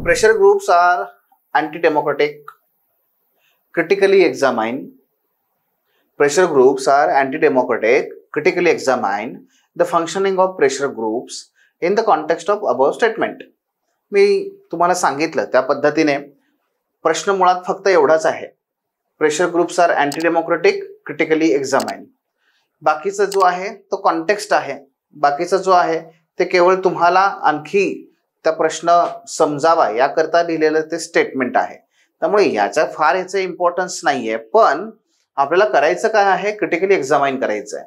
Pressure groups are anti-democratic, critically examine. Pressure groups are anti-democratic, critically examine the functioning of pressure groups in the context of above statement. मी तुम्हाला सांगितलं त्या पद्धतीने प्रश्न मुळात फक्त एवढाच आहे. Pressure groups are anti democratic, critically examine. बाकीचा जो आहे तो कॉन्टेक्स्ट आहे. बाकीचा जो आहे ते केवळ तुम्हाला आणखी त्या प्रश्न समजावा याकरता लिहिलेलं ते स्टेटमेंट आहे. त्यामुळे याचा फार याचं इम्पॉर्टन्स नाहीये. पण आपल्याला करायचं काय आहे, क्रिटिकली एक्झामाइन करायचं आहे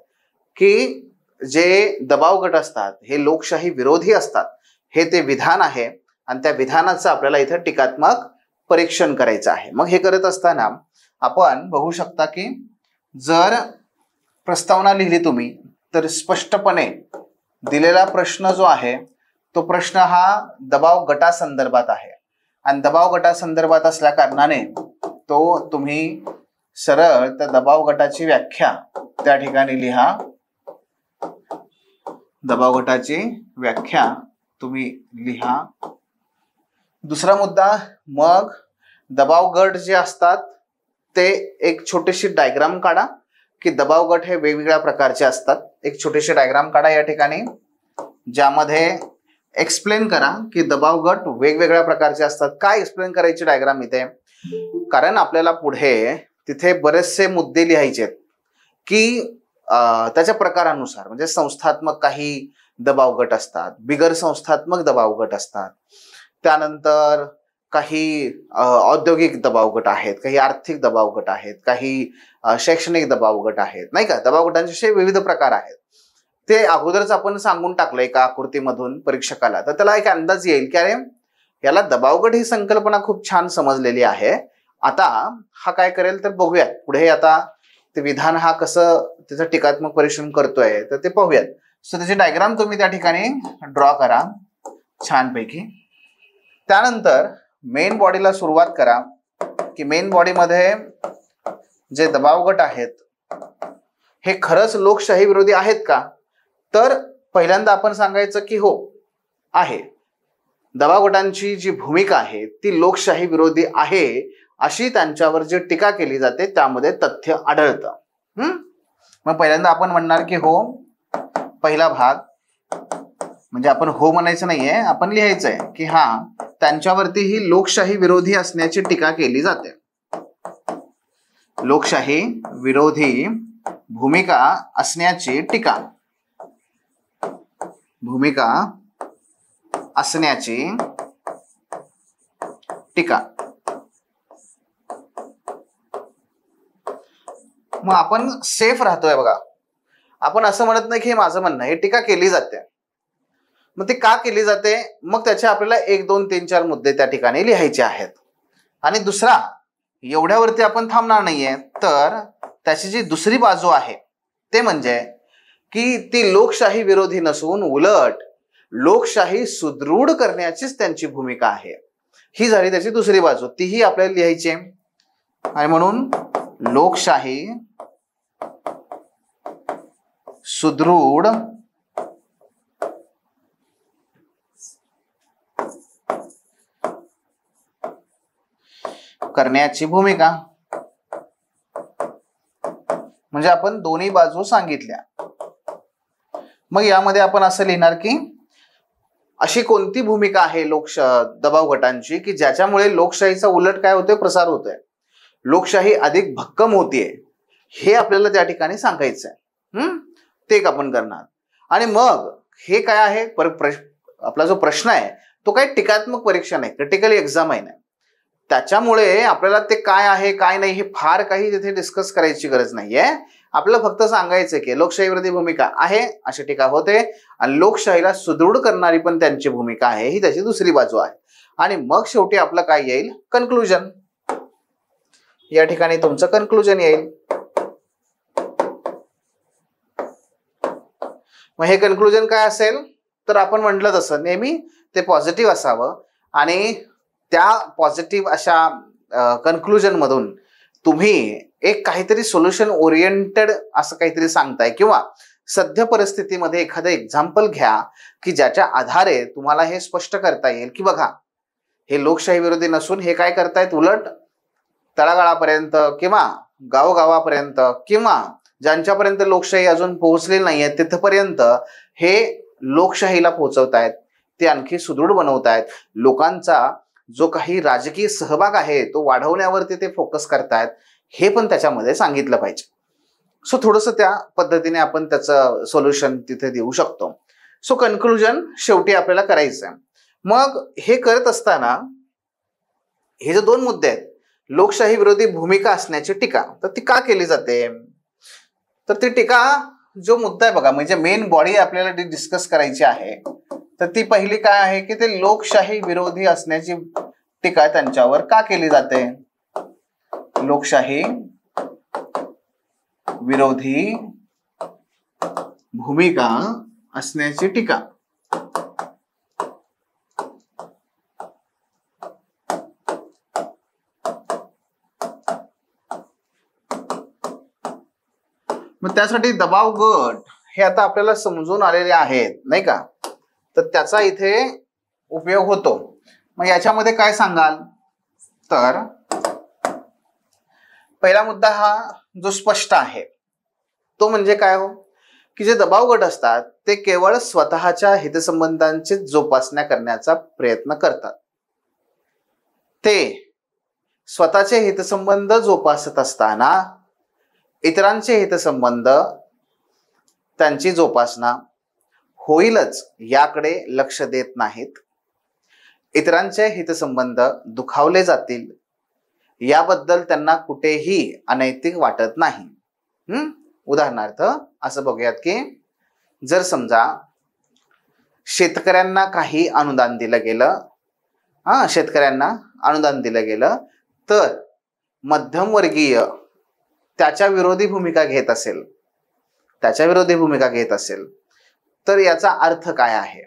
की जे दबाव गट असतात हे लोकशाही विरोधी असतात, हे ते विधान आहे आणि त्या विधानाचं आपल्याला इथं टीकात्मक परीक्षण करायचं आहे. मग हे करत असताना आपण बघू शकता की जर प्रस्तावना लिहिली तुम्ही तर स्पष्टपणे दिलेला प्रश्न जो आहे तो प्रश्न हा दबाव गटासंदर्भात आहे आणि दबाव गटासंदर्भात असल्या कारणाने तो तुम्ही सरळ त्या दबाव गटाची व्याख्या त्या ठिकाणी लिहा. दबाव गटाची व्याख्या तुम्ही लिहा. दुसरा मुद्दा, मग दबाव गट जे असतात ते एक छोटीशी डायग्राम काढा की दबाव गट हे वेगवेगळ्या प्रकारचे असतात. एक छोटीशी डायग्राम काढा या ठिकाणी ज्यामध्ये एक्सप्लेन करा की दबाव गट वेगवेगळ्या प्रकारचे असतात. काय एक्सप्लेन करायची डायग्राम इथे, कारण आपल्याला पुढे तिथे बरेचसे मुद्दे लिहायचे आहेत की त्याच्या प्रकारानुसार, म्हणजे संस्थात्मक काही दबाव गट असतात, बिगर संस्थात्मक दबाव गट असतात, त्यानंतर काही औद्योगिक दबाव गट आहेत, काही आर्थिक दबाव गट आहेत, काही शैक्षणिक दबाव गट आहेत, नाही का. दबाव गटांचे विविध प्रकार आहेत. ते अगोदरच आपण सांगून टाकलं एका आकृतीमधून परीक्षकाला, तर त्याला एक अंदाज येईल की अरे याला दबावगट ही संकल्पना खूप छान समजलेली आहे. आता हा काय करेल तर बघूयात पुढे. आता ते विधान हा कसं त्याचं टीकात्मक परीक्षण करतोय तर ते पाहूयात. सो त्याची डायग्राम तुम्ही त्या ठिकाणी ड्रॉ करा छानपैकी. त्यानंतर मेन बॉडीला सुरुवात करा की मेन बॉडीमध्ये जे दबाव गट आहेत हे खरंच लोकशाही विरोधी आहेत का. तर पहिल्यांदा आपण सांगायचं की हो आहे. दबाव गटांची जी भूमिका आहे ती लोकशाही विरोधी आहे अशी त्यांच्यावर जी टीका केली जाते त्यामध्ये तथ्य आढळतं. मग पहिल्यांदा आपण म्हणणार की हो, पहिला भाग म्हणजे आपण हो म्हणायचं नाहीये, आपण लिहायचंय की हा त्यांच्यावरती ही लोकशाही विरोधी असण्याची टीका केली जाते. लोकशाही विरोधी भूमिका असण्याची टीका, भूमिका असण्याची टीका. मग आपण सेफ राहतोय बघा. आपण असं म्हणत नाही की हे माझं म्हणणं, हे टीका केली जाते. मग ती का केली जाते, मग त्याचे आपल्याला 1, 2, 3, 4 मुद्दे त्या ठिकाणी लिहायचे आहेत. आणि दुसरा, एवढ्यावरती आपण थांबणार नाहीये, तर त्याची जी दुसरी बाजू आहे ते म्हणजे की ती लोकशाही विरोधी नसून उलट लोकशाही सुदृढ करण्याचीच त्यांची भूमिका आहे. ही झाली त्याची दुसरी बाजू, तीही आपल्याला लिहायची आहे. आणि म्हणून लोकशाही सुदृढ करण्याची भूमिका, म्हणजे आपण दोन्ही बाजू सांगितल्या. मग यामध्ये आपण असं लिहिणार की अशी कोणती भूमिका आहे दबाव गटांची की ज्याच्यामुळे लोकशाहीचा उलट काय होतोय, प्रसार होतोय, लोकशाही अधिक भक्कम होतीये, हे आपल्याला त्या ठिकाणी सांगायचंय. ते एक आपण करणार. आणि मग हे काय आहे, आपला जो प्रश्न आहे तो काय टीकात्मक परीक्षण आहे, क्रिटिकली एक्झामाइन आहे. त्याच्यामुळे आपल्याला ते काय आहे काय नाही हे फार काही तिथे डिस्कस करायची गरज नाहीये. आपल्याला फक्त सांगायचं की लोकशाही विरोधी भूमिका आहे अशी टीका होते आणि लोकशाहीला सुदृढ करणारी पण त्यांची भूमिका आहे, ही त्याची दुसरी बाजू आहे. आणि मग शेवटी आपलं काय येईल, कन्क्लुजन. या ठिकाणी तुमचं कन्क्लुजन येईल. मग हे कन्क्लुजन काय असेल तर आपण म्हटलं तसं नेहमी ते पॉझिटिव्ह असावं आणि त्या पॉझिटिव्ह अशा कन्क्लुजन मधून तुम्ही एक काहीतरी सोल्युशन ओरिएंटेड असं काहीतरी सांगताय किंवा सध्या परिस्थितीमध्ये एखादं एक्झाम्पल घ्या की ज्याच्या आधारे तुम्हाला हे स्पष्ट करता येईल की बघा हे लोकशाही विरोधी नसून हे काय करतायत, उलट तळागाळापर्यंत किंवा गावोगावापर्यंत किंवा ज्यांच्यापर्यंत लोकशाही अजून पोहोचलेली नाहीये तिथपर्यंत हे लोकशाहीला पोहोचवतायत, ते आणखी सुदृढ बनवतायत. लोकांचा जो काही राजकीय सहभाग आहे तो वाढवण्यावरती ते फोकस करतायत, हे पण त्याच्यामध्ये सांगितलं पाहिजे. सो थोडंसं त्या पद्धतीने आपण त्याचं सोल्युशन तिथे देऊ शकतो. सो कन्क्लुजन शेवटी आपल्याला करायचं आहे. मग हे करत असताना हे जे दोन मुद्दे आहेत, लोकशाही विरोधी भूमिका असण्याची टीका, तर ती का केली जाते, तर ती टीका जो मुद्दा आहे बघा, म्हणजे मेन बॉडी आपल्याला डिस्कस करायची आहे, तर ती पहिली काय आहे की ते लोकशाही विरोधी असण्याची टीका त्यांच्यावर का केली जाते. लोकशाही विरोधी भूमिका असण्याची टीका. मग त्यासाठी दबाव गट हे आता आपल्याला समजून आलेले आहेत नाही का, तर त्याचा इथे उपयोग होतो. मग याच्यामध्ये काय सांगाल, तर पहिला मुद्दा हा जो स्पष्ट आहे तो म्हणजे काय हो, की जे दबाव गट असतात ते केवळ स्वतःच्या हितसंबंधांची जोपासना करण्याचा प्रयत्न करतात. ते स्वतःचे हितसंबंध जोपासत असताना इतरांचे हितसंबंध त्यांची जोपासना होईलच याकडे लक्ष देत नाहीत. इतरांचे हितसंबंध दुखावले जातील याबद्दल त्यांना कुठेही अनैतिक वाटत नाही. उदाहरणार्थ असं बघूयात की जर समजा शेतकऱ्यांना काही अनुदान दिलं गेलं, शेतकऱ्यांना अनुदान दिलं गेलं, तर मध्यमवर्गीय त्याच्या विरोधी भूमिका घेत असेल, तर याचा अर्थ काय आहे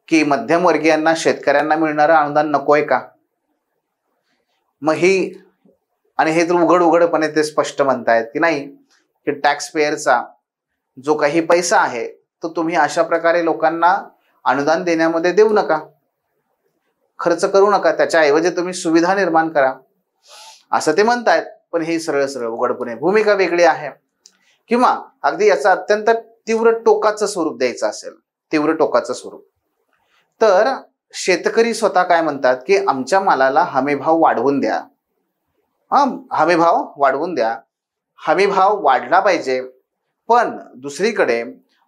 की मध्यमवर्गीयांना शेतकऱ्यांना मिळणारं अनुदान नकोय का. मग ही आणि हे तर उघडपणे ते स्पष्ट म्हणतायत की नाही, की टॅक्स पेयरचा जो काही पैसा आहे तो तुम्ही अशा प्रकारे लोकांना अनुदान देण्यामध्ये देऊ नका, खर्च करू नका, त्याच्याऐवजी तुम्ही सुविधा निर्माण करा असं ते म्हणतायत. पण हे सरळ सरळ उघडपणे भूमिका वेगळी आहे. किंवा अगदी याचा अत्यंत तीव्र टोकाचं स्वरूप द्यायचं असेल, तीव्र टोकाचं स्वरूप, तर शेतकरी स्वतः काय म्हणतात की आमच्या मालाला हमीभाव वाढवून द्या, हमीभाव वाढला पाहिजे. पण दुसरीकडे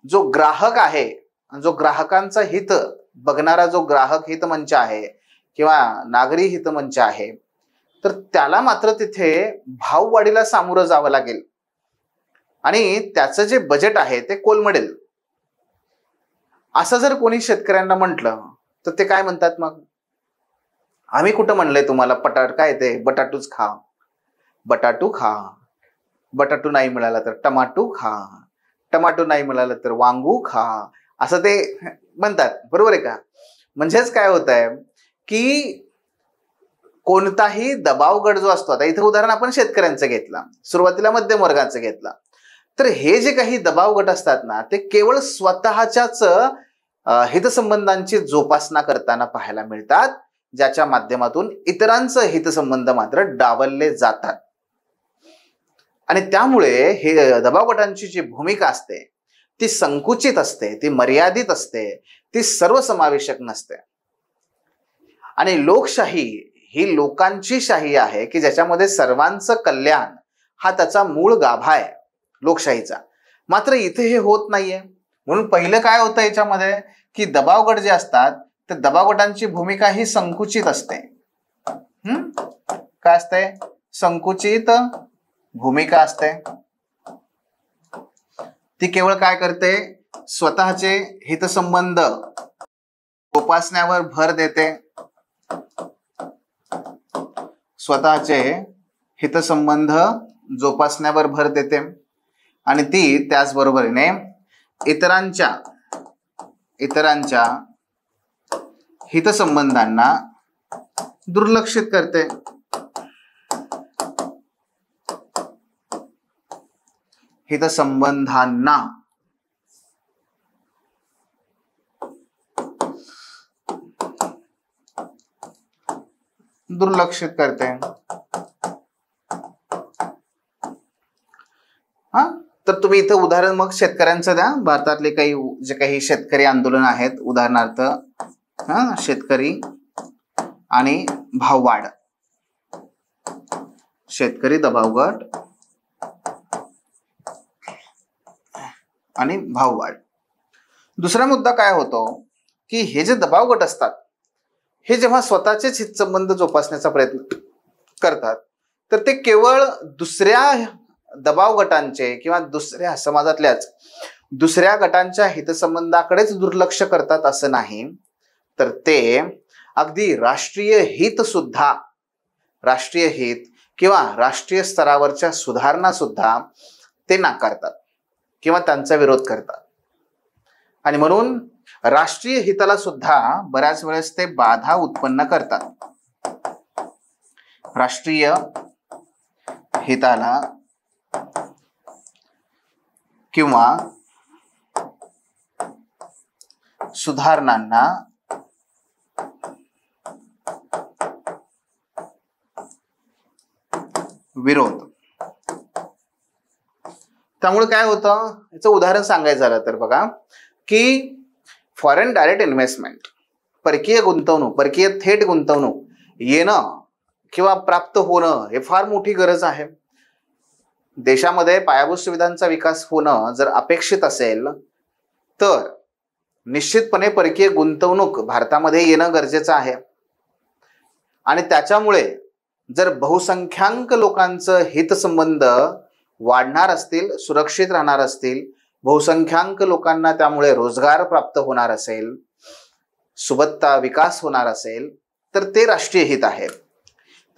जो ग्राहक आहे, जो ग्राहकांचा हित बघणारा जो ग्राहक हित मंच आहे किंवा नागरी हित मंच आहे, तर त्याला मात्र तिथे भाववाढीला सामोरं जावं लागेल आणि त्याचं जे बजेट आहे ते कोलमडेल. असं जर कोणी शेतकऱ्यांना म्हटलं तर ते काय म्हणतात, मग आम्ही कुठं म्हणलंय तुम्हाला काय ते बटाटूच खा, बटाटू नाही मिळाला तर टमाटो नाही मिळालं तर वांगू खा, असं ते म्हणतात, बरोबर आहे का. म्हणजेच काय होत आहे की कोणताही दबाव गट जो असतो, आता इथे उदाहरण आपण शेतकऱ्यांचं घेतलं, सुरुवातीला मध्यम वर्गाचं घेतलं, तर हे जे काही दबाव गट असतात ना ते केवळ स्वतःच्याच हितसंबंधांची जोपासना करताना पाहायला मिळतात, ज्याच्या माध्यमातून इतरांचं हितसंबंध मात्र डावलले जातात. आणि त्यामुळे हे दबाव गटांची जी भूमिका असते ती संकुचित असते, ती मर्यादित असते, ती सर्वसमावेशक नसते. आणि लोकशाही ही लोकांची शाही आहे की ज्याच्यामध्ये सर्वांचं कल्याण हा त्याचा मूळ गाभा आहे लोकशाहीचा. मात्र इथे हे होत नाहीये. म्हणून पहिलं काय होतं याच्यामध्ये की दबाव गट जे असतात ते दबाव गटांची भूमिका ही संकुचित असते. काय असते, संकुचित भूमिका असते. ती केवळ काय करते, स्वतःचे हितसंबंध जोपासण्यावर भर देते, स्वतःचे हितसंबंध जोपासण्यावर भर देते आणि ती त्याचबरोबरीने इतरांच्या हितसंबंधांना दुर्लक्षित करते. हितसंबंधांना दुर्लक्षित करते. हा, तर तुम्ही इथं उदाहरण मग शेतकऱ्यांचं द्या. भारतातले काही जे काही शेतकरी आंदोलन आहेत, उदाहरणार्थ शेतकरी आणि भाववाढ, शेतकरी दबाव गट आणि भाववाढ. दुसरा मुद्दा काय होतो की हे जे दबाव गट असतात हे जेव्हा स्वतःचेच हितसंबंध जोपासण्याचा प्रयत्न करतात तर ते केवळ दुसऱ्या दबाव गटांचे किंवा दुसऱ्या समाजातल्याच दुसऱ्या गटांच्या हितसंबंधाकडेच दुर्लक्ष करतात असं नाही, तर ते अगदी राष्ट्रीय हित सुद्धा, राष्ट्रीय हित किंवा राष्ट्रीय स्तरावरच्या सुधारणा सुद्धा ते नाकारतात किंवा त्यांचा विरोध करतात. आणि म्हणून राष्ट्रीय हिताला सुद्धा बऱ्याच वेळेस ते बाधा उत्पन्न करतात. राष्ट्रीय हिताला किंवा सुधारणांना विरोध. त्यामुळे काय होतं, याचं उदाहरण सांगायचं झालं तर बघा की फॉरेन डायरेक्ट इन्व्हेस्टमेंट, परकीय गुंतवणूक, परकीय थेट गुंतवणूक येणं किंवा प्राप्त होणं हे फार मोठी गरज आहे. देशामध्ये पायाभूत सुविधांचा विकास होणं जर अपेक्षित असेल तर निश्चितपणे परकीय गुंतवणूक भारतामध्ये येणं गरजेचं आहे. आणि त्याच्यामुळे जर बहुसंख्याक लोकांचं हितसंबंध वाढणार असतील, सुरक्षित राहणार असतील, बहुसंख्याक लोकांना त्यामुळे रोजगार प्राप्त होणार असेल, सुबत्ता विकास होणार असेल, तर ते राष्ट्रीय हित आहे.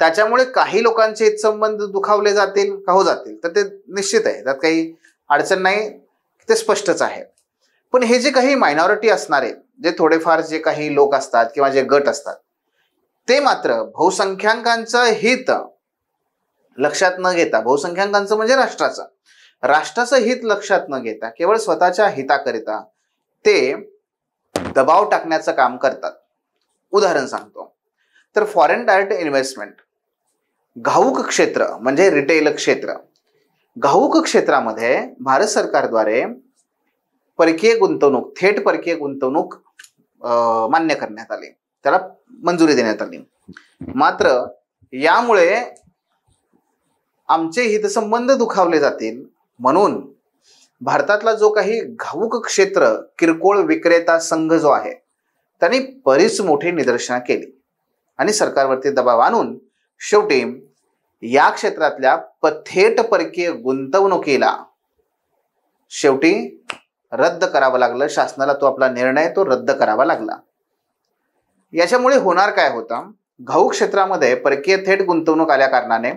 त्याच्यामुळे काही लोकांचे हितसंबंध दुखावले जातील का, हो जातील, तर ते निश्चित आहे, त्यात काही अडचण नाही, ते स्पष्टच आहे. पण हे जे काही मायनॉरिटी असणारे जे थोडेफार जे काही लोक असतात किंवा जे गट असतात ते मात्र बहुसंख्याकांचं हित लक्षात न घेता, बहुसंख्याकांचं म्हणजे राष्ट्राचं हित लक्षात न घेता केवळ स्वतःच्या हिताकरिता ते दबाव टाकण्याचं काम करतात. उदाहरण सांगतो तर फॉरेन डायरेक्ट इन्व्हेस्टमेंट, घाऊक क्षेत्र म्हणजे रिटेल क्षेत्र, घाऊक क्षेत्रामध्ये भारत सरकारद्वारे परकीय गुंतवणूक, थेट परकीय गुंतवणूक मान्य करण्यात आली, त्याला मंजुरी देण्यात आली. मात्र यामुळे आमचे हितसंबंध दुखावले जातील म्हणून भारतातला जो काही घाऊक क्षेत्र किरकोळ विक्रेता संघ जो आहे त्यांनी बरीच मोठी निदर्शनं केली आणि सरकारवरती दबाव आणून शेवटी या क्षेत्रातल्या थेट परकीय गुंतवणुकीला शेवटी रद्द करावं लागलं. शासनाला तो आपला निर्णय तो रद्द करावा लागला. याच्यामुळे होणार काय होतं, घाऊक क्षेत्रामध्ये परकीय थेट गुंतवणूक आल्या कारणाने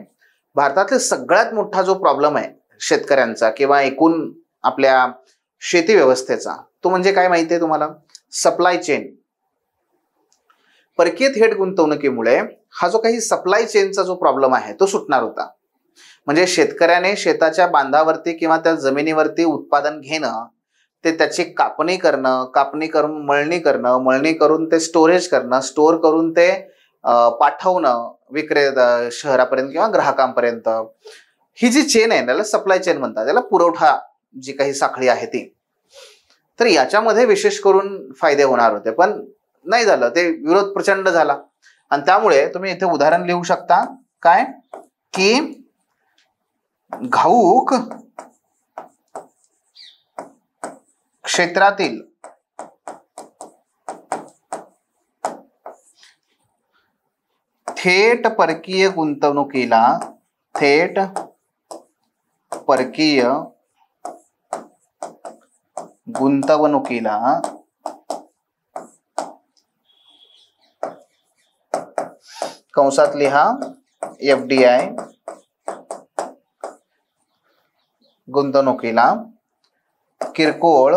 भारतातील सगळ्यात मोठा जो प्रॉब्लेम आहे शेतकऱ्यांचा किंवा एकूण आपल्या शेती व्यवस्थेचा, तो म्हणजे काय माहिती आहे तुम्हाला, सप्लाय चेन. परकीय थेट गुंतवणुकीमुळे हा जो काही सप्लाय चेनचा जो प्रॉब्लेम आहे तो सुटणार होता. म्हणजे शेतकऱ्याने शेताच्या बांधावरती किंवा त्या जमिनीवरती उत्पादन घेणं, ते त्याची कापणी करणं, कापणी करून मळणी करणं, मळणी करून ते स्टोरेज करणं, स्टोअर करून ते पाठवणं शहरापर्यंत किंवा ग्राहकांपर्यंत, ही जी चेन आहे त्याला सप्लाय चेन म्हणतात, त्याला पुरवठा जी काही साखळी आहे ती. तर याच्यामध्ये विशेष करून फायदे होणार होते पण नाही झालं, ते विरोध प्रचंड झाला. आणि त्यामुळे तुम्ही इथे उदाहरण लिहू शकता काय की घाऊक क्षेत्रातील थेट परकीय गुंतवणुकीला कंसात लिहा FDI गुंतवणुकीला किरकोळ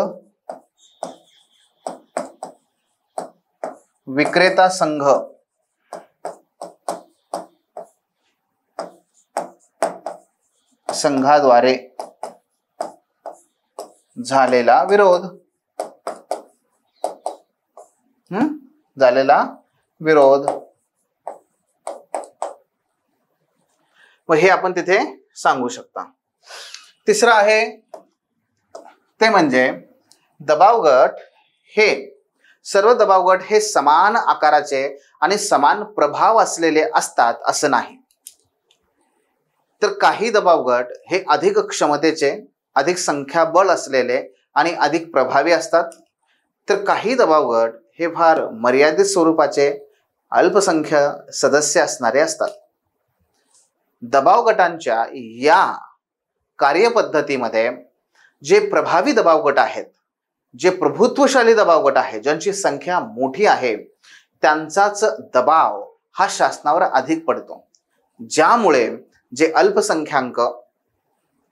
विक्रेता संघ संघाद्वारे झालेला विरोध, झालेला विरोध. व हे आपण तिथे सांगू शकता. तिसरं आहे ते म्हणजे दबाव गट हे सर्व दबाव गट हे समान आकाराचे आणि समान प्रभाव असलेले असतात असं नाही. तर काही दबाव गट हे अधिक क्षमतेचे, अधिक संख्याबळ असलेले आणि अधिक प्रभावी असतात. तर काही दबाव गट हे फार मर्यादित स्वरूपाचे, अल्पसंख्य सदस्य असणारे असतात. दबाव गटांच्या या कार्यपद्धतीमध्ये जे प्रभावी दबाव गट आहेत, जे प्रभुत्वशाली दबाव गट आहे, ज्यांची संख्या मोठी आहे, त्यांचाच दबाव हा शासनावर अधिक पडतो. ज्यामुळे जे अल्पसंख्याक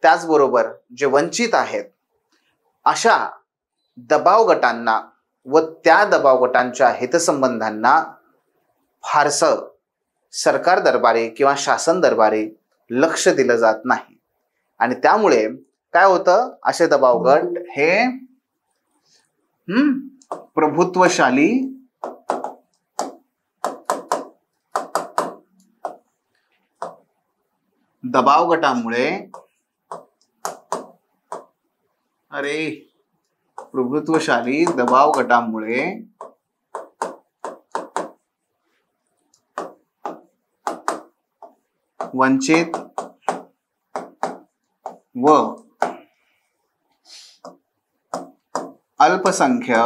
त्याचबरोबर जे वंचित आहेत अशा दबाव गटांना व त्या दबाव गटांच्या हितसंबंधांना फारसं सरकार दरबारी किंवा शासन दरबारी लक्ष दिलं जात नाही. आणि त्यामुळे काय होतं, असे दबाव गट हे प्रभुत्वशाली दबाव गटामुळे प्रभुत्वशाली दबाव गटामुळे वंचित व अल्पसंख्य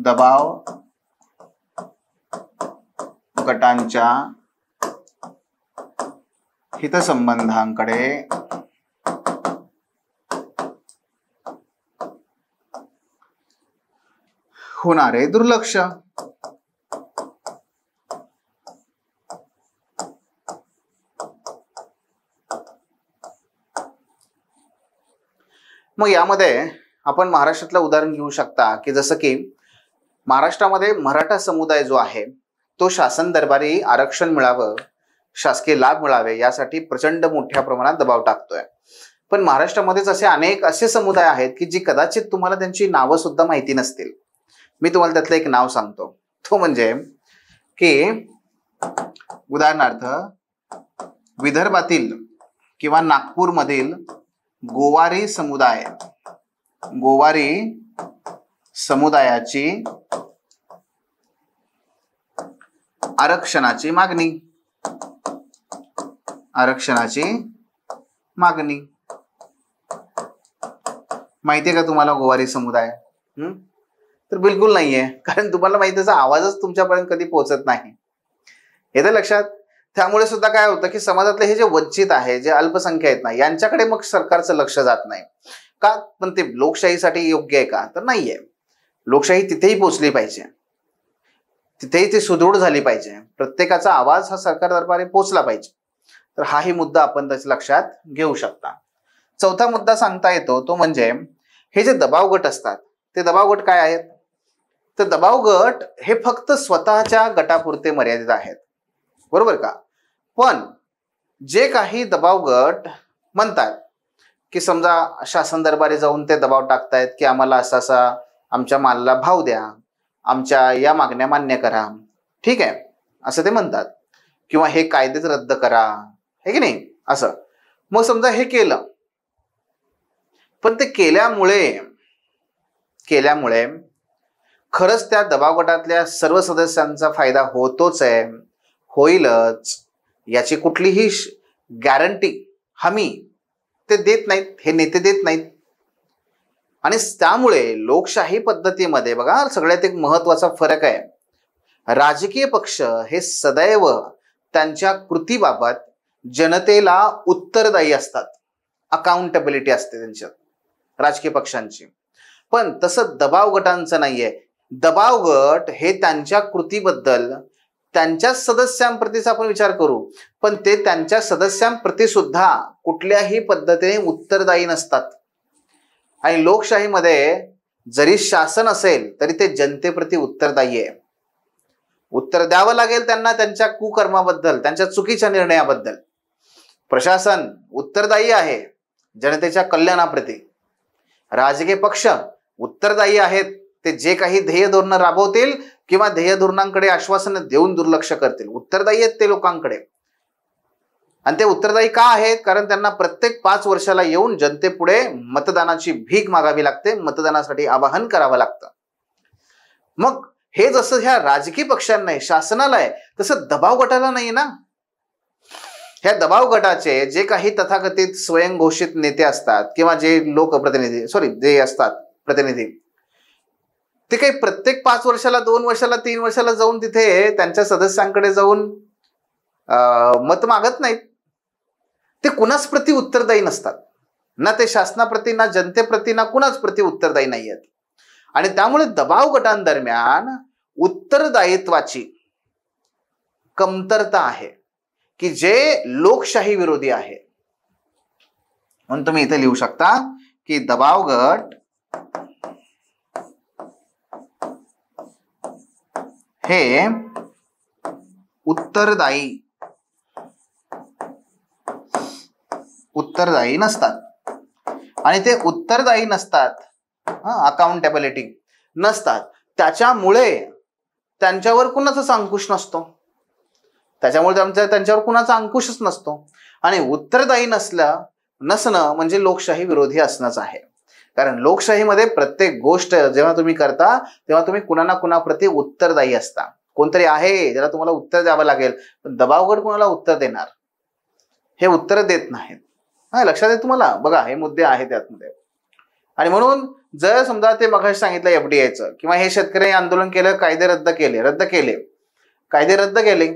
दबाव गटांच्या हितसंबंधांकडे होणारे दुर्लक्ष. मग यामध्ये आपण महाराष्ट्रातलं उदाहरण घेऊ शकता की जसं की महाराष्ट्रामध्ये मराठा समुदाय जो आहे तो शासन दरबारी आरक्षण मिळावं, शासकीय लाभ मिळावे यासाठी प्रचंड मोठ्या प्रमाणात दबाव टाकतोय. पण महाराष्ट्रामध्येच असे अनेक असे समुदाय आहेत की जी कदाचित तुम्हाला त्यांची नावं सुद्धा माहिती नसतील. मी तुम्हाला त्यातलं एक नाव सांगतो. तो म्हणजे की उदाहरणार्थ विदर्भातील किंवा नागपूरमधील गोवारी समुदायाची आरक्षणाची मागणी माहितीये का तुम्हाला गोवारी समुदाय? तर बिलकुल नाहीये, कारण तुम्हाला माहिती त्याचा आवाजच तुमच्यापर्यंत कधी पोहोचत नाही. हे तर लक्षात. त्यामुळे सुद्धा काय होतं की समाजातले हे जे वंचित आहे, जे अल्पसंख्या आहेत ना, यांच्याकडे मग सरकारचं लक्ष जात नाही का? पण ते लोकशाहीसाठी योग्य आहे का? तर नाहीये. लोकशाही तिथेही पोहोचली पाहिजे, तिथेही ती सुदृढ झाली पाहिजे, प्रत्येकाचा आवाज हा सरकार दरबारी पोहोचला पाहिजे. तर हाही मुद्दा आपण त्याच्या लक्षात घेऊ शकता. चौथा मुद्दा सांगता येतो तो म्हणजे हे जे दबाव गट असतात ते दबाव गट काय आहेत? तर दबाव गट हे फक्त स्वतःच्या गटापुरते मर्यादित आहेत, बरोबर का? पण जे काही दबाव गट म्हणतात की समजा शासन दरबारी जाऊन ते दबाव टाकतायत की आम्हाला असा आमच्या मालाला भाव द्या, आमच्या या मागण्या मान्य करा, ठीक आहे असं ते म्हणतात, किंवा हे कायदेच रद्द करा, हे की नाही असं. मग समजा हे केलं, पण ते केल्यामुळे खरंच त्या दबाव गटातल्या सर्व सदस्यांचा फायदा होतोच आहे, होईलच याची कुठलीही गॅरंटी, हमी ते देत नाहीत, हे नेते देत नाहीत. आणि त्यामुळे लोकशाही पद्धतीमध्ये बघा सगळ्यात एक महत्वाचा फरक आहे. राजकीय पक्ष हे सदैव त्यांच्या कृतीबाबत जनतेला उत्तरदायी असतात, अकाउंटेबिलिटी असते त्यांच्यात राजकीय पक्षांची. पण तसं दबाव गटांचं नाहीये. दबाव गट हे त्यांच्या कृतीबद्दल त्यांच्याच सदस्यांप्रतीचा आपण विचार करू, पण ते त्यांच्या सदस्यांप्रती सुद्धा कुठल्याही पद्धतीने उत्तरदायी नसतात. आणि लोकशाहीमध्ये जरी शासन असेल तरी ते जनतेप्रती उत्तरदायी आहे. उत्तर द्यावं लागेल त्यांना त्यांच्या कुकर्माबद्दल, त्यांच्या चुकीच्या निर्णयाबद्दल. प्रशासन उत्तरदायी आहे जनतेच्या कल्याणाप्रती. राजकीय पक्ष उत्तरदायी आहेत, ते जे काही ध्येय धोरण राबवतील किंवा ध्येय धोरणांकडे आश्वासनं देऊन दुर्लक्ष करतील. उत्तरदायी आहेत ते लोकांकडे. आणि ते उत्तरदायी का आहेत? कारण त्यांना प्रत्येक 5 वर्षाला येऊन जनतेपुढे मतदानाची भीक मागावी लागते, मतदानासाठी आवाहन करावं लागतं. मग हे जसं ह्या राजकीय पक्षांना आहे, शासनाला आहे, तसं दबाव गटाला नाही ना. ह्या दबाव गटाचे जे काही तथाकथित स्वयंघोषित नेते असतात किंवा जे लोकप्रतिनिधी जे असतात प्रतिनिधी, ते काही प्रत्येक 5 वर्षाला, 2 वर्षाला, 3 वर्षाला जाऊन तिथे त्यांच्या सदस्यांकडे जाऊन मत मागत नाहीत. ते कुणाच प्रति उत्तरदायी नसतात ना. ते शासनाप्रती ना जनतेप्रती ना कुणाच प्रति उत्तरदायी नाही आहेत. आणि त्यामुळे दबाव गटांदरम्यान उत्तरदायित्वाची कमतरता आहे की जे लोकशाही विरोधी आहे. म्हणून तुम्ही इथे लिहू शकता की दबाव गट हे उत्तरदायी नसतात. आणि ते उत्तरदायी नसतात, अकाउंटेबिलिटी नसतात, त्याच्यामुळे त्यांच्यावर कुणाचाच अंकुश नसतो. त्याच्यामुळे त्यांच्यावर कुणाचा अंकुशच नसतो. आणि उत्तरदायी नसणं म्हणजे लोकशाही विरोधी असणंच आहे. कारण लोकशाहीमध्ये प्रत्येक गोष्ट जेव्हा तुम्ही करता तेव्हा तुम्ही कुणा ना कुणाप्रती उत्तरदायी असता. कोणतरी आहे ज्याला तुम्हाला उत्तर द्यावं लागेल, पण दबावगट कुणाला उत्तर देणार? हे उत्तर देत नाहीत. लक्षात आहे तुम्हाला? बघा, हे मुद्दे आहेत त्यातमध्ये. आणि म्हणून जर समजा ते मगाशी सांगितलं एफडीआयचं किंवा हे शेतकरी आंदोलन केलं, कायदे रद्द केले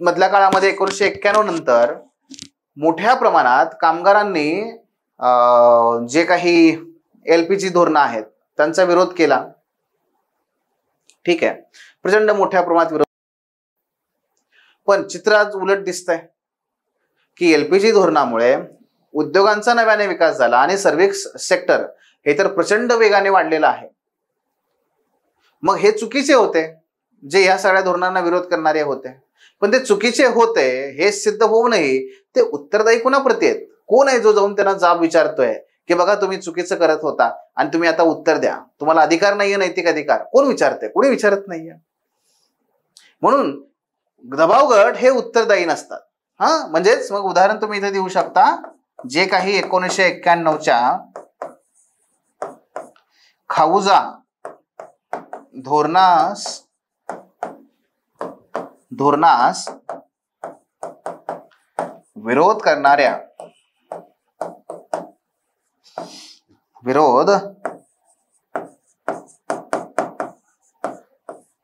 मधल्या काळामध्ये 1991 नंतर मोठ्या प्रमाणात कामगारांनी जे काही LPG धोरणं आहेत त्यांचा विरोध केला. ठीक आहे, प्रचंड मोठ्या प्रमाणात विरोध. पण चित्र आज उलट दिसतंय की LPG धोरणामुळे उद्योगांचा नव्याने विकास झाला आणि सर्व्हिस सेक्टर हे तर प्रचंड वेगाने वाढलेलं आहे. मग हे चुकीचे होते जे या सगळ्या धोरणांना विरोध करणारे होते. पण ते चुकीचे होते हे सिद्ध होऊनही ते उत्तरदायी कुणाप्रती आहेत? कोण आहे जो जाऊन त्यांना जाब विचारतोय की बघा तुम्ही चुकीचं करत होता आणि तुम्ही आता उत्तर द्या, तुम्हाला अधिकार नाहीये, नैतिक अधिकार? कोण विचारते? कोणी विचारत नाहीये. म्हणून दबाव गट हे उत्तरदायी नसतात. म्हणजेच मग उदाहरण तुम्ही इथे देऊ शकता, जे काही 1991च्या खाऊजा धोरणास विरोध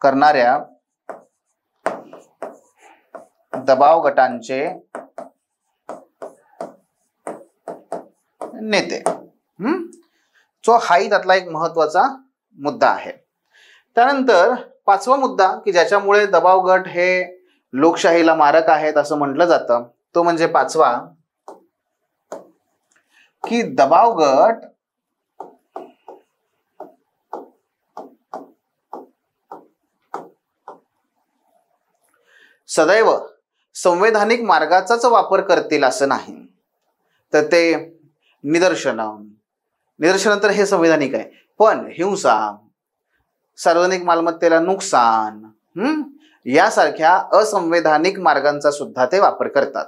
करणाऱ्या दबाव गटांचे नेते. सो हाही त्यातला एक महत्वाचा मुद्दा आहे. त्यानंतर 5वा मुद्दा की ज्याच्यामुळे दबाव गट हे लोकशाहीला मारक आहेत असं म्हटलं जातं, तो म्हणजे 5वा की दबाव गट सदैव संवैधानिक मार्गाचाच वापर करतील असं नाही. तर ते निदर्शन तर हे संवैधानिक आहे, पण हिंसा, सार्वजनिक मालमत्तेला नुकसान यासारख्या असंवैधानिक मार्गांचा सुद्धा ते वापर करतात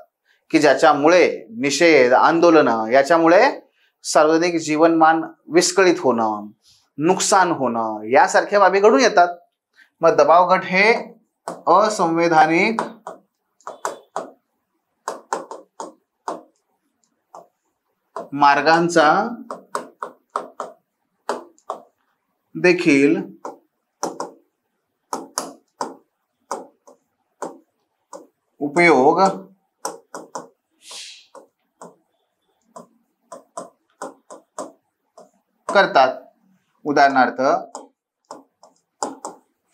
की ज्याच्यामुळे निषेध, आंदोलनं याच्यामुळे सार्वजनिक जीवनमान विस्कळीत होणं, नुकसान होणं यासारख्या बाबी घडून येतात. मग दबाव गट हे असंवैधानिक मार्गांचा देखील उपयोग करतात. उदाहरणार्थ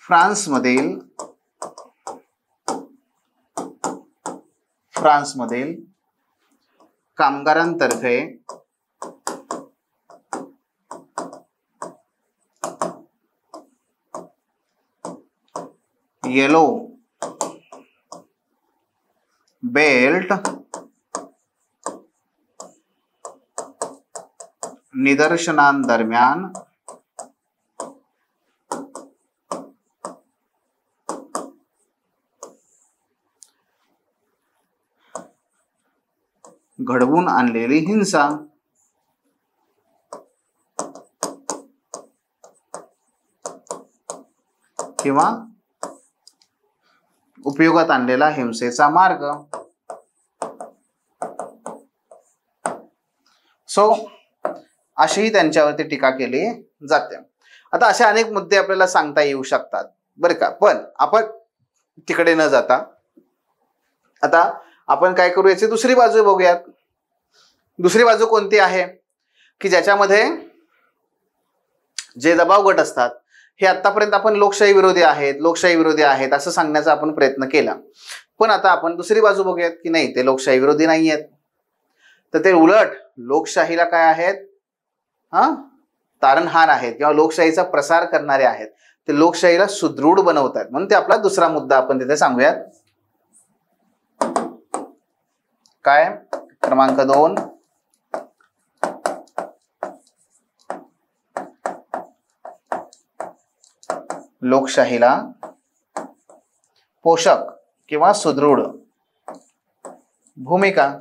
फ्रान्समधील कामगारांतर्फे येलो बेल्ट निदर्शनांदरम्यान घडवून आणलेली हिंसा. किंवा उपयोगात आणलेला हिंसेचा मार्ग. सो अशीही त्यांच्यावरती टीका केली जाते. आता असे अनेक मुद्दे आपल्याला सांगता येऊ शकतात बरं का, पण आपण तिकडे न जाता आता आपण काय करू, याची दुसरी बाजू बघूयात. दुसरी बाजू कोणती आहे की ज्याच्यामध्ये जे दबाव गट असतात हे आतापर्यंत आपण लोकशाही विरोधी आहेत असं सांगण्याचा आपण प्रयत्न केला, पण आता आपण दुसरी बाजू बघूयात की नाही, ते लोकशाही विरोधी नाही आहेत, तर ते उलट लोकशाहीला काय आहेत, तारणहार आहेत किंवा लोकशाहीचा प्रसार करणारे आहेत. ते लोकशाहीला सुदृढ बनवतात. म्हणून ते आपला दुसरा मुद्दा आपण तिथे सांगूयात. काय क्रमांक 2, लोकशाहीला पोषक किंवा सुदृढ भूमिका.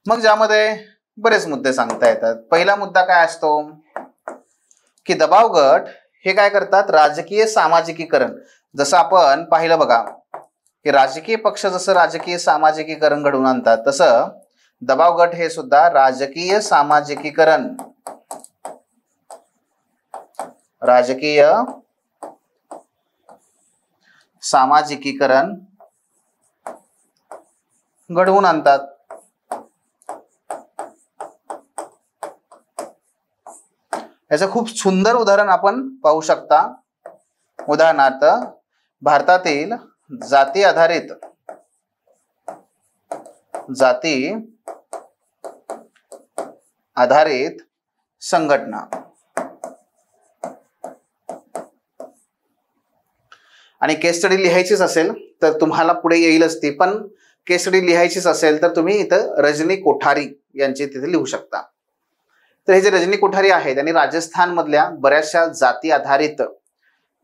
मग ज्यामध्ये बरेच मुद्दे सांगता येतात. पहिला मुद्दा काय असतो की दबाव गट हे काय करतात, राजकीय सामाजिकीकरण. जसं आपण पाहिलं बघा की राजकीय पक्ष जसं राजकीय सामाजिकीकरण घडवून आणतात, तसं दबाव गट हे सुद्धा राजकीय सामाजिकीकरण घडवून आणतात. याचं खूप सुंदर उदाहरण आपण पाहू शकता. उदाहरणार्थ भारतातील जाती आधारित संघटना. आणि केस स्टडी लिहायचीच असेल तर तुम्हाला पुढे येईलच ती, पण केस स्टडी लिहायचीच असेल तर तुम्ही इथं रजनी कोठारी यांची तिथे लिहू शकता. तर हे जे रजनी कोठारी आहेत त्यांनी राजस्थान मधल्या बऱ्याचशा जाती आधारित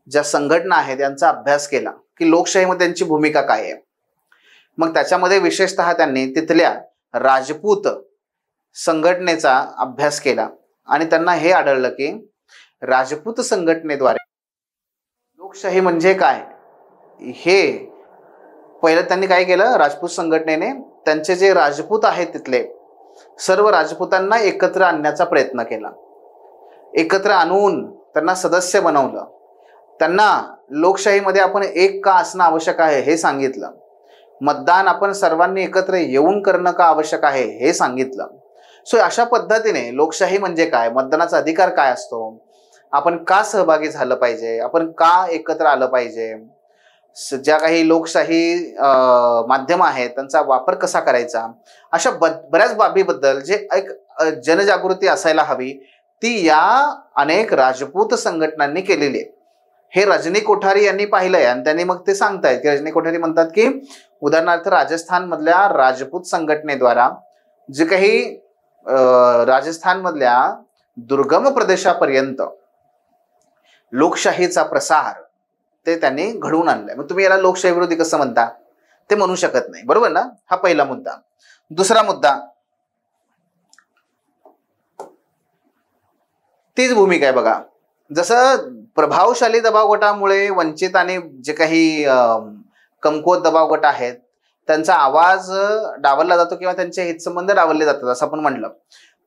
ज्या संघटना आहेत यांचा अभ्यास केला की लोकशाहीमध्ये त्यांची भूमिका काय आहे. मग त्याच्यामध्ये विशेषतः त्यांनी तिथल्या राजपूत संघटनेचा अभ्यास केला आणि त्यांना हे आढळलं की राजपूत संघटनेद्वारे लोकशाही म्हणजे काय हे पहिलं त्यांनी काय केलं, राजपूत संघटनेने त्यांचे जे राजपूत आहेत तिथले सर्व राजपूतांना एकत्र आणण्याचा प्रयत्न केला. एकत्र आणून त्यांना सदस्य बनवलं. त्यांना लोकशाहीमध्ये आपण एक का असणं आवश्यक आहे हे सांगितलं. मतदान आपण सर्वांनी एकत्र येऊन करणं का आवश्यक आहे हे सांगितलं. सो अशा पद्धतीने लोकशाही म्हणजे काय, मतदानाचा अधिकार काय असतो, आपण का सहभागी झालं पाहिजे, आपण का एकत्र आलं पाहिजे, ज्या काही लोकशाही माध्यम आहेत त्यांचा वापर कसा करायचा, अशा बऱ्याच बाबीबद्दल जे एक जनजागृती असायला हवी ती या अनेक राजपूत संघटनांनी केलेली आहे. हे रजनी कोठारी यांनी पाहिलंय आणि त्यांनी मग ते सांगतायत की रजनी कोठारी म्हणतात की उदाहरणार्थ राजस्थान मधल्या राजपूत संघटनेद्वारा जे काही राजस्थान मधल्या दुर्गम प्रदेशापर्यंत लोकशाहीचा प्रसार ते त्यांनी घडवून आणलाय. मग तुम्ही याला लोकशाही विरोधी कसं म्हणता, ते म्हणू शकत नाही, बरोबर ना. हा पहिला मुद्दा. दुसरा मुद्दा तीच भूमिका आहे बघा. जसं प्रभावशाली दबाव गटामुळे वंचित आणि जे काही कमकुवत दबाव गट आहेत त्यांचा आवाज डावलला जातो किंवा त्यांचे हितसंबंध डावलले जातात असं आपण म्हणलं,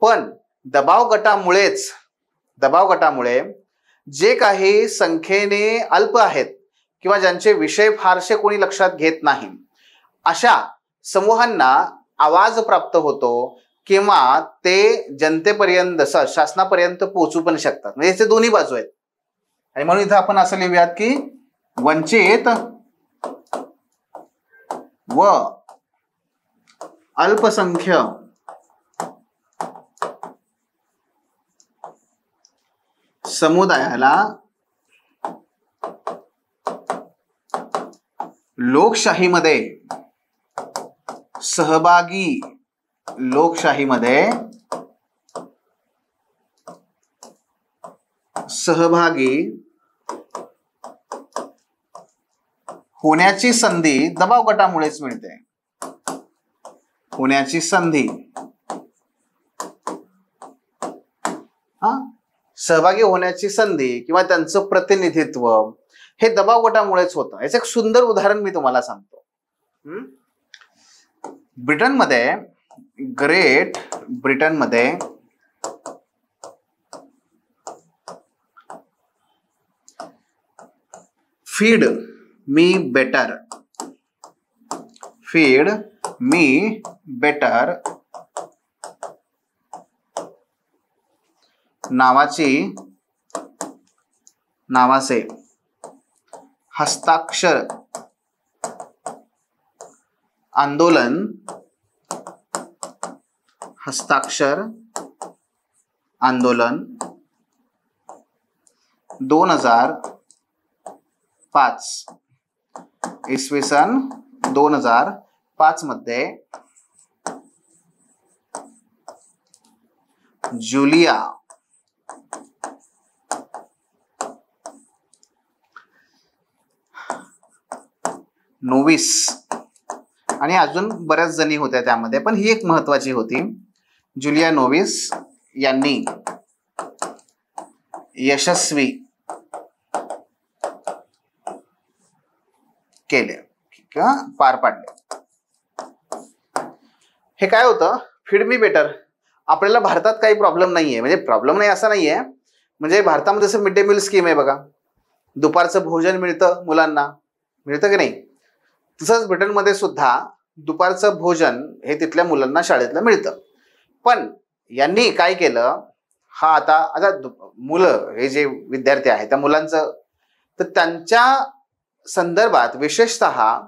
पण दबाव गटामुळे जे काही संख्येने अल्प आहेत किंवा ज्यांचे विषय फारसे कोणी लक्षात घेत नाही अशा समूहांना आवाज प्राप्त होतो किंवा ते जनतेपर्यंत शासनापर्यंत पोहोचू पण शकतात. म्हणजे याचे दोन्ही बाजू आहेत. आणि म्हणून इथं आपण असं लिहूयात की वंचित व अल्पसंख्य समुदायाला लोकशाहीमध्ये सहभागी होण्याची संधी दबाव गटामुळेच मिळते. होण्याची संधी सहभागी होण्याची संधी किंवा त्यांचं प्रतिनिधित्व हे दबाव गटामुळेच होतं. याचं एक सुंदर उदाहरण मी तुम्हाला सांगतो. ब्रिटनमध्ये, ग्रेट ब्रिटनमध्ये feed me better, feed me better नावाचे हस्ताक्षर आंदोलन 2005 इसवी सन 2005 मध्ये जुलिया नोविस आणि अजून बऱ्याच जणी होत्या त्यामध्ये, पण ही एक महत्वाची होती. जुलिया नोविस यांनी यशस्वी केले, पार पाडले. हे काय होतं? Feed me better. आपल्याला भारतात काही प्रॉब्लेम नाहीये, म्हणजे प्रॉब्लेम नाही असं नाहीये, म्हणजे भारतामध्ये जसं मिड डे मील स्कीम आहे बघा, दुपारचं भोजन मिळतं मुलांना, मिळतं की नाही? तसंच ब्रिटनमध्ये सुद्धा दुपारचं भोजन हे तिथल्या मुलांना शाळेतलं मिळतं. पण यांनी काय केलं, हा आता मुलं हे जे विद्यार्थी आहेत त्या मुलांचं, तर त्यांच्या संदर्भात विशेषतः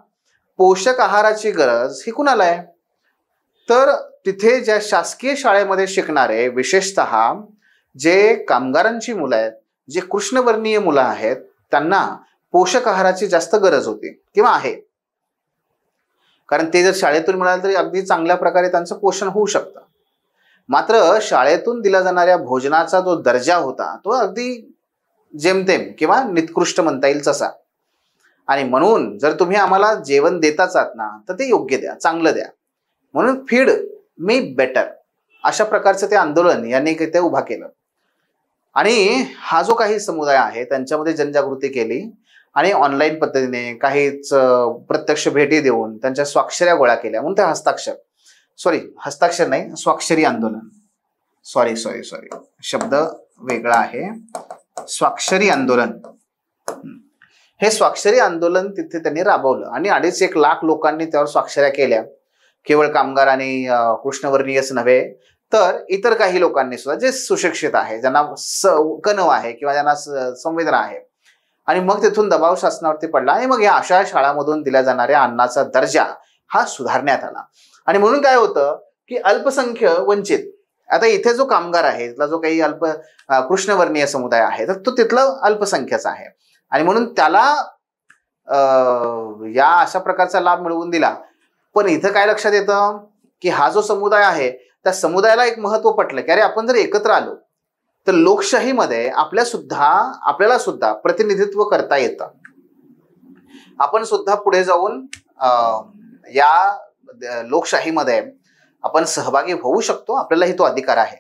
पोषक आहाराची गरज ही कुणाला आहे? तर तिथे ज्या शासकीय शाळेमध्ये शिकणारे विशेषतः जे कामगारांची मुलं आहेत, जे कृष्णवर्णीय मुलं आहेत, त्यांना पोषक आहाराची जास्त गरज होती किंवा आहे. कारण ते जर शाळेतून मिळालं तरी अगदी चांगल्या प्रकारे त्यांचं पोषण होऊ शकतं. मात्र शाळेतून दिला जाणाऱ्या भोजनाचा जो दर्जा होता तो अगदी जेमतेम किंवा निकृष्ट म्हणता येईल तसा. आणि म्हणून जर तुम्ही आम्हाला जेवण देताच आहात ना, तर ते योग्य द्या, चांगलं द्या. म्हणून फीड मी बेटर अशा प्रकारचं ते आंदोलन यांनी ते उभा केलं. आणि हा जो काही समुदाय आहे त्यांच्यामध्ये जनजागृती केली आणि ऑनलाईन पद्धतीने काहीच प्रत्यक्ष भेटी देऊन त्यांच्या स्वाक्षऱ्या गोळा केल्या. म्हणून ते हस्ताक्षर नाही, स्वाक्षरी आंदोलन, सॉरी शब्द वेगळा आहे, स्वाक्षरी आंदोलन. हे स्वाक्षरी आंदोलन तिथे त्यांनी राबवलं आणि 2.5 लाख लोकांनी त्यावर स्वाक्षऱ्या केल्या. केवळ कामगार आणि कृष्णवर्णीयच नव्हे, तर इतर काही लोकांनी सुद्धा, जे सुशिक्षित आहे, ज्यांना कणव आहे किंवा ज्यांना संवेदना आहे. आणि मग तिथून दबाव शासनावरती पडला आणि मग या अशा शाळांमधून दिल्या जाणाऱ्या अन्नाचा दर्जा हा सुधारण्यात आला. आणि म्हणून काय होतं की अल्पसंख्य वंचित, आता इथे जो कामगार आहे, इथला जो काही कृष्णवर्णीय समुदाय आहे, तर तो तिथला अल्पसंख्याचा आहे आणि म्हणून त्याला या अशा प्रकारचा लाभ मिळवून दिला. पण इथं काय लक्षात येतं की हा जो समुदाय आहे त्या समुदायाला एक महत्व पटलं की अरे आपण जर एकत्र आलो तर लोकशाहीमध्ये आपल्याला सुद्धा प्रतिनिधित्व करता येतं. आपण सुद्धा पुढे जाऊन या लोकशाहीमध्ये आपण सहभागी होऊ शकतो, आपल्यालाही तो अधिकार आहे.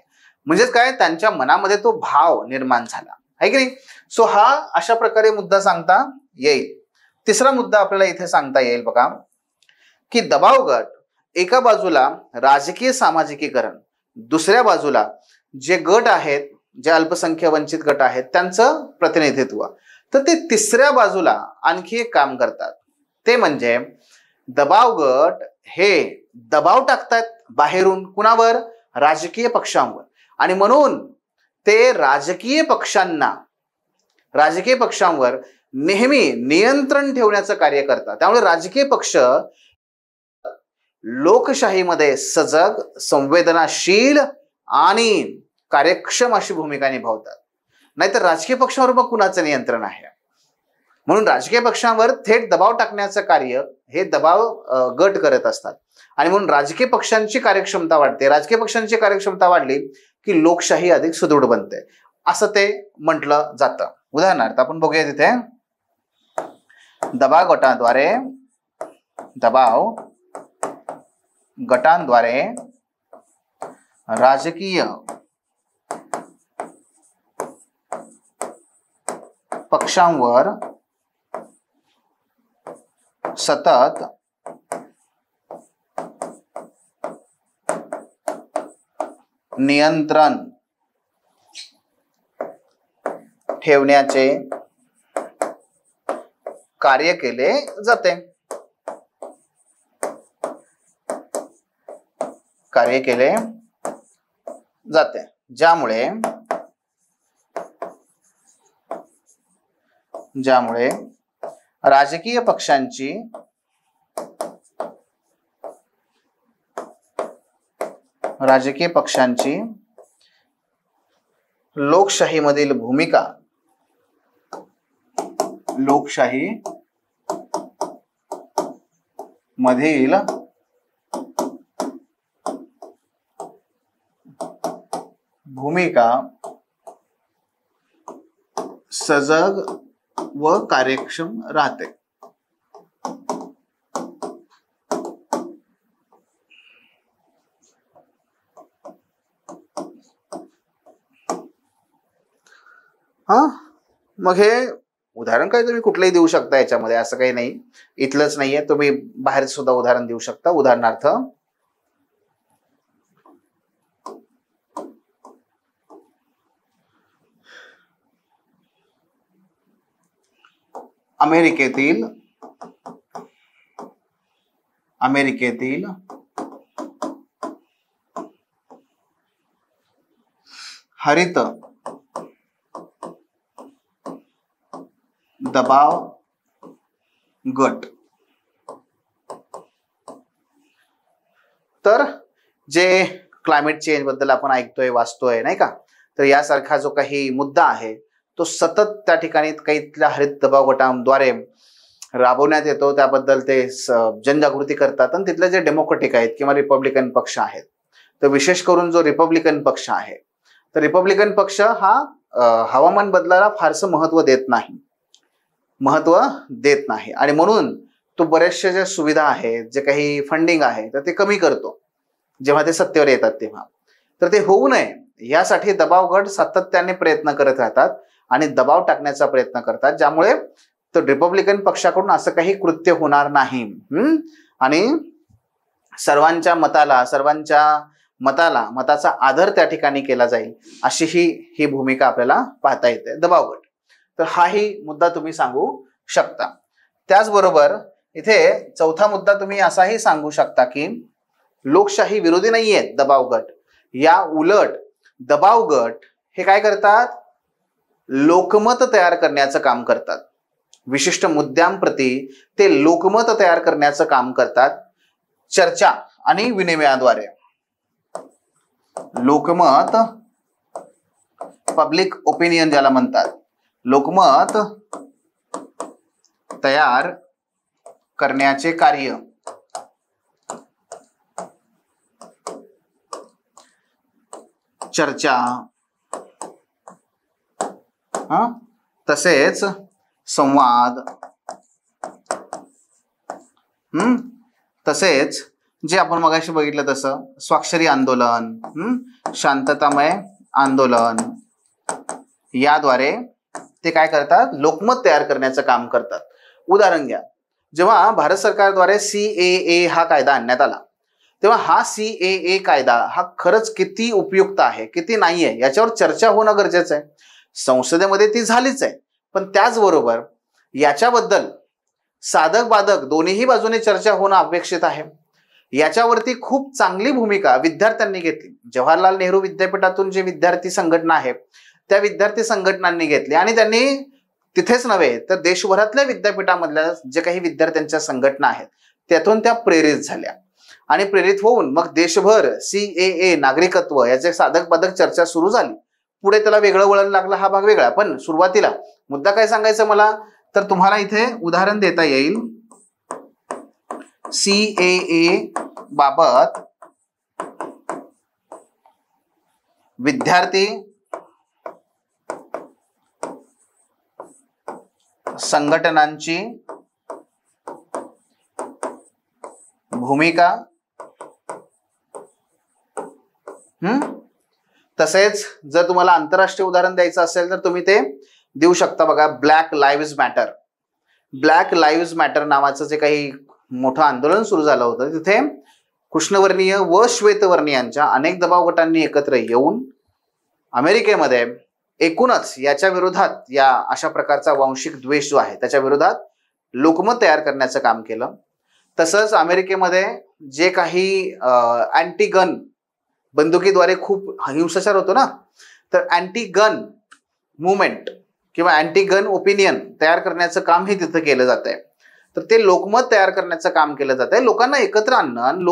म्हणजेच काय, त्यांच्या मनामध्ये तो भाव निर्माण झाला आहे की नाही. सो हा अशा प्रकारे मुद्दा सांगता येईल. तिसरा मुद्दा आपल्याला इथे सांगता येईल बघा, की दबाव गट एका बाजूला राजकीय सामाजिकीकरण, दुसऱ्या बाजूला जे गट आहेत, जे अल्पसंख्य वंचित गट आहेत त्यांचं प्रतिनिधित्व. तर ते तिसऱ्या बाजूला आणखी एक काम करतात, ते म्हणजे दबाव गट हे दबाव टाकतात बाहेरून कुणावर? राजकीय पक्षांवर. आणि म्हणून ते राजकीय पक्षांवर नेहमी नियंत्रण ठेवण्याचं कार्य करतात. त्यामुळे राजकीय पक्ष लोकशाहीमध्ये सजग, संवेदनाशील आणि कार्यक्षम अशी भूमिका निभावतात. नाहीतर राजकीय पक्षावर मग कुणाचं नियंत्रण आहे? म्हणून राजकीय पक्षांवर थेट दबाव टाकण्याचं कार्य हे दबाव गट करत असतात. आणि म्हणून राजकीय पक्षांची कार्यक्षमता वाढते. राजकीय पक्षांची कार्यक्षमता वाढली की लोकशाही अधिक सुदृढ बनते, असं ते म्हटलं जातं. उदाहरणार्थ आपण बघूया तिथे, दबाव गटांद्वारे राजकीय पक्षांवर सतत नियंत्रण ठेवण्याचे कार्य केले जाते. ज्यामुळे राजकीय पक्षांची लोकशाहीमधील भूमिका सजग व कार्यक्षम राहते. मग हे उदाहरण काय तुम्ही कुठलंही देऊ शकता याच्यामध्ये, असं काही नाही, इथलंच नाहीये, तुम्ही बाहेर सुद्धा उदाहरण देऊ शकता. उदाहरणार्थ अमेरिकेतील हरित दबाव गट. तर जे क्लायमेट चेंज बद्दल आपण ऐकतोय, वाचतोय, नाही का, तर यासारखा जो काही मुद्दा आहे तो सतत त्या ठिकाणी काही हरित दबाव गटांद्वारे राबवण्यात येतो. त्याबद्दल ते जनजागृती करतात. आणि तिथले जे डेमोक्रेटिक आहेत किंवा रिपब्लिकन पक्ष आहेत, तर विशेष करून जो रिपब्लिकन पक्ष आहे, तर रिपब्लिकन पक्ष हा हवामान बदलाला फारसं महत्व देत नाही आणि म्हणून तो बऱ्याचशा ज्या सुविधा आहेत, जे काही फंडिंग आहे, तर ते कमी करतो जेव्हा ते सत्तेवर येतात तेव्हा. तर ते होऊ नये यासाठी दबाव गट सातत्याने प्रयत्न करत राहतात आणि दबाव टाकण्याचा प्रयत्न करतात, ज्यामुळे तो रिपब्लिकन पक्षाकडून असं काही कृत्य होणार नाही. आणि सर्वांच्या मताचा आदर त्या ठिकाणी केला जाईल, अशी ही भूमिका आपल्याला पाहता येते दबाव गट. तर हाही मुद्दा तुम्ही सांगू शकता. त्याचबरोबर इथे चौथा मुद्दा तुम्ही असाही सांगू शकता की लोकशाही विरोधी नाहीयेत दबाव गट. या उलट दबाव गट हे काय करतात, लोकमत तयार करण्याचं काम करतात. विशिष्ट मुद्द्यांप्रती ते लोकमत तयार करण्याचं काम करतात चर्चा आणि विनिमयाद्वारे. लोकमत, पब्लिक ओपिनियन ज्याला म्हणतात, लोकमत तयार करण्याचे कार्य चर्चा, तसेच संवाद, तसेच जे आपण मगाशी बघितलं तसं स्वाक्षरी आंदोलन, शांततामय आंदोलन, याद्वारे ते काय करतात, लोकमत तयार करण्याचं काम करतात. उदाहरण घ्या, जेव्हा भारत सरकारद्वारे CAA हा कायदा आणण्यात आला, तेव्हा हा CAA कायदा हा खरंच किती उपयुक्त आहे, किती नाहीये, याच्यावर चर्चा होणं गरजेचं आहे. संसदेमध्ये ती झालीच आहे, पण त्याचबरोबर याच्याबद्दल साधक बाधक दोन्ही बाजूने चर्चा होणं अपेक्षित आहे. याच्यावरती खूप चांगली भूमिका विद्यार्थ्यांनी घेतली. जवाहरलाल नेहरू विद्यापीठातून जे विद्यार्थी संघटना आहे, त्या विद्यार्थी संघटनांनी घेतली आणि त्यांनी तिथेच नव्हे तर देशभरातल्या विद्यापीठामधल्या जे काही विद्यार्थ्यांच्या संघटना आहेत त्यातून त्या प्रेरित झाल्या आणि प्रेरित होऊन मग देशभर CAA नागरिकत्व याचे साधक बाधक चर्चा सुरू झाली. पुढे त्याला वेगळं वळण लागलं, हा भाग वेगळा. पण सुरुवातीला मुद्दा काय सांगायचा मला, तर तुम्हाला इथे उदाहरण देता येईल. CAA बाबत विद्यार्थी संघटनांची भूमिका. तसेच जर तुम्हाला आंतरराष्ट्रीय उदाहरण द्यायचं असेल तर तुम्ही ते देऊ शकता. बघा, ब्लॅक लाईव्हज मॅटर. ब्लॅक लाईव्हज मॅटर नावाचं जे काही मोठं आंदोलन सुरू झालं होतं, तिथे कृष्णवर्णीय व श्वेतवर्णीयांच्या अनेक दबाव गटांनी एकत्र येऊन अमेरिकेमध्ये एकूणच याच्या विरोधात, या अशा प्रकारचा वांशिक द्वेष जो आहे त्याच्या विरोधात लोकमत तयार करण्याचं काम केलं. तसंच अमेरिकेमध्ये जे काही अँटी गन, बंदुकीद्वारे खूप हिंसाचार होतो ना, तर अँटी गन मुवमेंट किंवा अँटी गन ओपिनियन तयार करण्याचं काम हे तिथं केलं जात आहे. तर ते लोकमत तयार करण्याचं काम केलं जात आहे, लोकांना एकत्र आणणं. आणि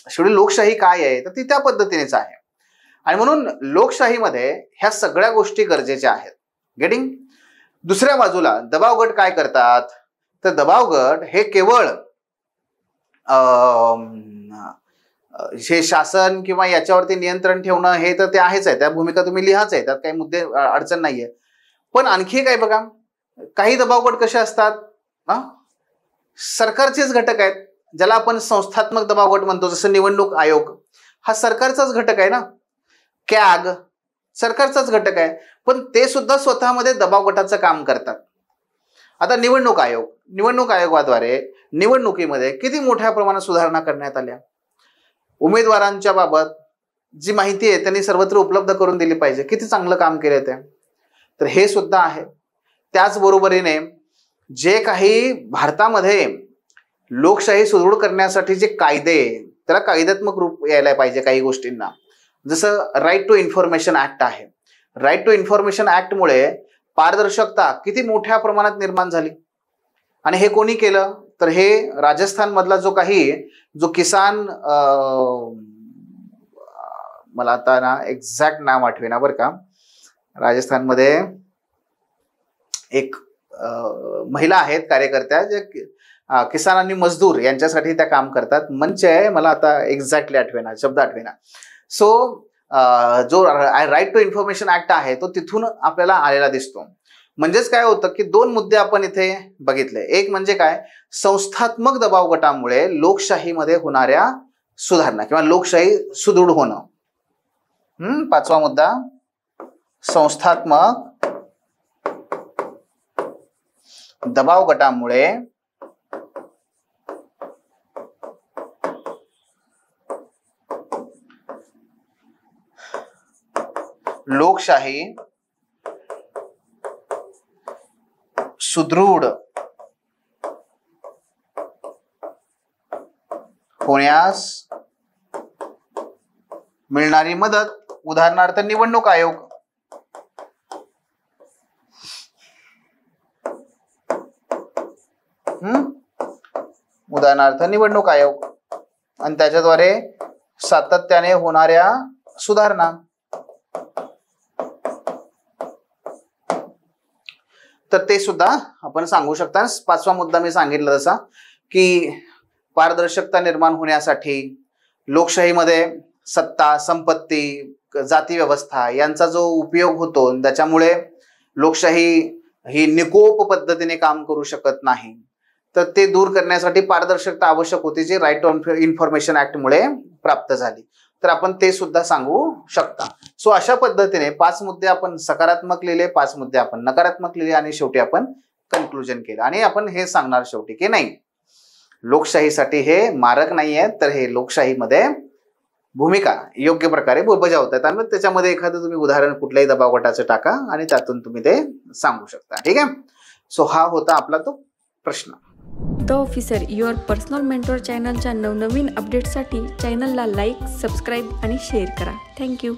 शेवटी लोकशाही काय आहे तर ती त्या पद्धतीनेच आहे. आणि म्हणून लोकशाहीमध्ये ह्या सगळ्या गोष्टी गरजेच्या आहेत. गेटिंग. दुसऱ्या बाजूला दबाव गट काय करतात, तर दबाव गट हे केवळ हे शासन किंवा याच्यावरती नियंत्रण ठेवणं हे तर ते आहेच आहे, त्या भूमिका तुम्ही लिहाच आहे, त्यात काही मुद्दे अडचण नाहीये. पण आणखी काय बघा, काही दबाव गट कसे असतात, सरकारचेच घटक आहेत, ज्याला आपण संस्थात्मक दबाव गट म्हणतो. जसं निवडणूक आयोग हा सरकारचाच घटक आहे ना, कॅग सरकारचाच घटक आहे, पण ते सुद्धा स्वतःमध्ये दबाव गटाचं काम करतात. आता निवडणूक आयोगाद्वारे निवडणुकीमध्ये किती मोठ्या प्रमाणात सुधारणा करण्यात आल्या. उमेदवारांच्या बाबत जी माहिती आहे त्यांनी सर्वत्र उपलब्ध करून दिली पाहिजे. किती चांगलं काम केलं ते. तर हे सुद्धा आहे. त्याचबरोबरीने जे काही भारतामध्ये लोकशाही सुदृढ करण्यासाठी जे कायदे, त्याला कायद्यात्मक रूप यायला पाहिजे काही गोष्टींना. जसं राईट टू इन्फॉर्मेशन ऍक्ट आहे. राईट टू इन्फॉर्मेशन ऍक्टमुळे पारदर्शकता किती मोठ्या प्रमाणात निर्माण झाली. आणि हे कोणी केलं, तर हे राजस्थान मधला जो किसान, मला आता ना एक्झॅक्ट नाव आठवेना बरं का, राजस्थानमध्ये एक महिला आहेत कार्यकर्त्या, जे किसान आणि मजदूर यांच्यासाठी त्या काम करतात. मंच आहे, मला आता एक्झॅक्टली आठवेना, शब्द आठवेना. सो जो राईट टू इन्फॉर्मेशन ऍक्ट आहे तो तिथून आपल्याला आलेला दिसतो. म्हणजेच काय होतं की दोन मुद्दे आपण इथे बघितले. एक म्हणजे काय, संस्थात्मक दबाव गटामुळे लोकशाहीमध्ये होणाऱ्या सुधारणा किंवा लोकशाही सुदृढ होणं. पाचवा मुद्दा, संस्थात्मक दबाव गटामुळे लोकशाही सुदृढ होण्यास मिळणारी मदत. उदाहरणार्थ निवडणूक आयोग. उदाहरणार्थ निवडणूक आयोग आणि त्याच्याद्वारे सातत्याने होणाऱ्या सुधारणा. तर ते सुद्धा आपण सांगू शकता. पाचवा मुद्दा मी सांगितलं तसा की पारदर्शकता निर्माण होण्यासाठी लोकशाहीमध्ये सत्ता, संपत्ती, जाती व्यवस्था यांचा जो उपयोग होतो, त्याच्यामुळे लोकशाही ही निकोप पद्धतीने काम करू शकत नाही. तर ते दूर करण्यासाठी पारदर्शकता आवश्यक होती, जी राईट टू इन्फॉर्मेशन ऍक्ट मुळे प्राप्त झाली. तर आपण ते सुद्धा सांगू शकता. सो अशा पद्धतीने 5 मुद्दे आपण सकारात्मक लिहिले, 5 मुद्दे आपण नकारात्मक लिहिले आणि शेवटी आपण कन्क्लुजन केलं. आणि आपण हे सांगणार शेवटी की नाही, लोकशाहीसाठी हे मारक नाही आहेत, तर हे लोकशाहीमध्ये भूमिका योग्य प्रकारे बजावतात. आणि त्याच्यामध्ये एखादं तुम्ही उदाहरण कुठल्याही दबाव गटाचं टाका आणि त्यातून तुम्ही ते सांगू शकता. ठीक आहे. सो हा होता आपला तो प्रश्न. The officer, your personal mentor चॅनलच्या नवनवीन अपडेट्ससाठी चॅनलला लाईक, सबस्क्राईब आणि शेअर करा. थँक्यू.